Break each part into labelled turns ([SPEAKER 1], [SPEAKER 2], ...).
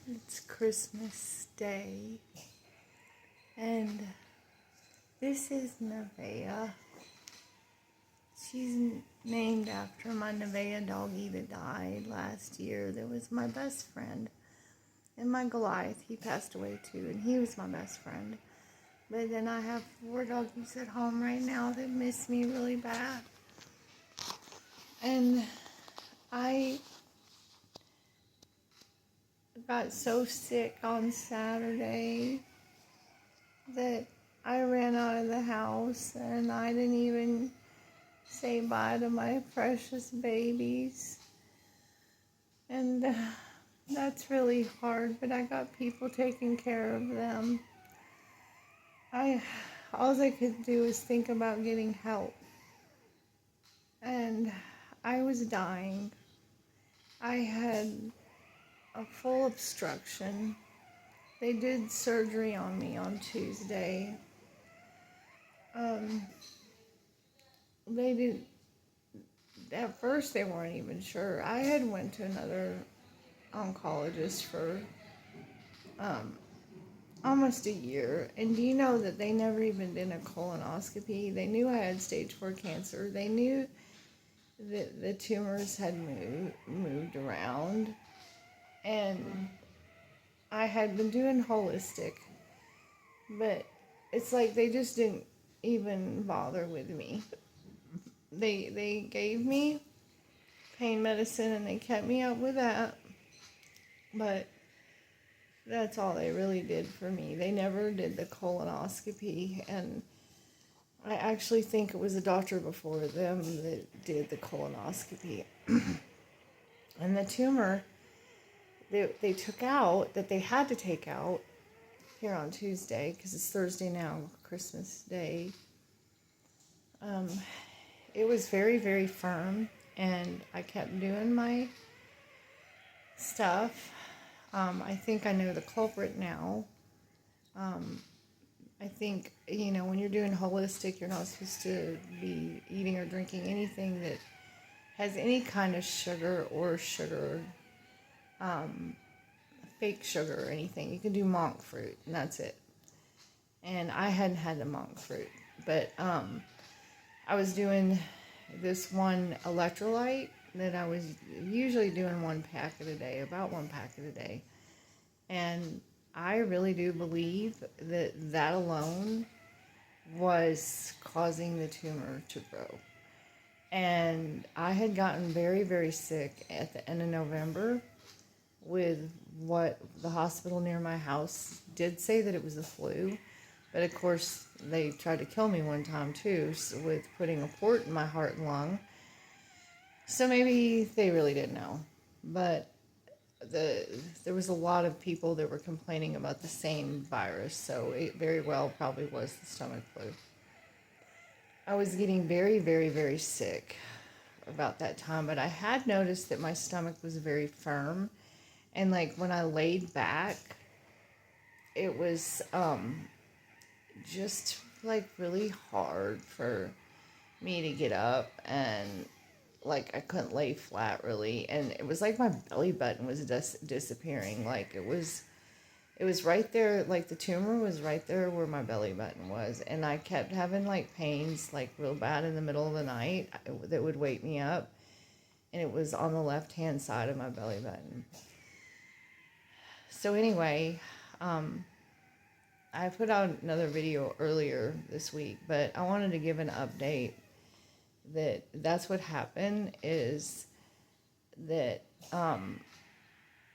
[SPEAKER 1] It's Christmas Day, and this is Nevaeh. She's named after my Nevaeh doggie that died last year. That was my best friend. And my Goliath, he passed away too, and he was my best friend. But then I have 4 doggies at home right now that miss me really bad. And I got so sick on Saturday that I ran out of the house and I didn't even say bye to my precious babies. And that's really hard, but I got people taking care of them. All I could do was think about getting help. And I was dying. I had a full obstruction. They did surgery on me on Tuesday. They did. At first, they weren't even sure. I had went to another oncologist for almost a year, and do you know that they never even did a colonoscopy? They knew I had stage 4 cancer. They knew that the tumors had moved around, and I had been doing holistic, but it's like they just didn't even bother with me. They gave me pain medicine and they kept me up with that, but that's all they really did for me. They never did the colonoscopy, and I actually think it was a doctor before them that did the colonoscopy. And the tumor they took out, that they had to take out here on Tuesday, because it's Thursday now, Christmas Day, it was very, very firm, and I kept doing my stuff. I think I know the culprit now. I think, when you're doing holistic, you're not supposed to be eating or drinking anything that has any kind of sugar or fake sugar or anything. You can do monk fruit, and that's it. And I hadn't had the monk fruit, but I was doing this one electrolyte that I was usually doing about 1 packet a day. And I really do believe that alone was causing the tumor to grow. And I had gotten very, very sick at the end of November with what the hospital near my house did say that it was the flu. But of course, they tried to kill me one time too, with putting a port in my heart and lung. So maybe they really didn't know. But there was a lot of people that were complaining about the same virus, so it very well probably was the stomach flu. I was getting very, very, very sick about that time, but I had noticed that my stomach was very firm, and like when I laid back, it was just like really hard for me to get up, and like I couldn't lay flat really, and it was like my belly button was disappearing. Like it was right there, like the tumor was right there where my belly button was, and I kept having like pains like real bad in the middle of the night that would wake me up, and it was on the left hand side of my belly button. So anyway, I put out another video earlier this week, but I wanted to give an update that's what happened, is that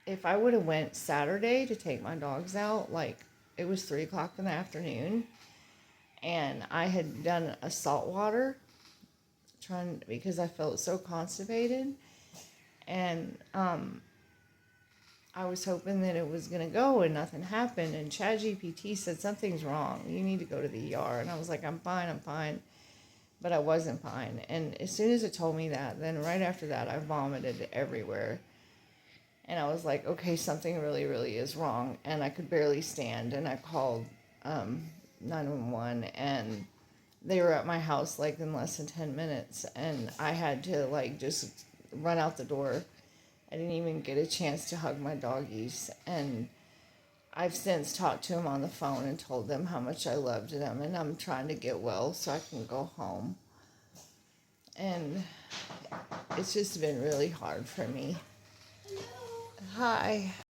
[SPEAKER 1] if I would have went Saturday to take my dogs out, like it was 3 o'clock in the afternoon, and I had done a salt water because I felt so constipated, and I was hoping that it was going to go, and nothing happened, and ChatGPT said something's wrong, you need to go to the ER, and I was like, I'm fine, but I wasn't fine. And as soon as it told me that, then right after that I vomited everywhere, and I was like, okay, something really, really is wrong, and I could barely stand, and I called 911, and they were at my house like in less than 10 minutes, and I had to like just run out the door I didn't even get a chance to hug my doggies. And I've since talked to them on the phone and told them how much I loved them, and I'm trying to get well so I can go home. And it's just been really hard for me. Hi.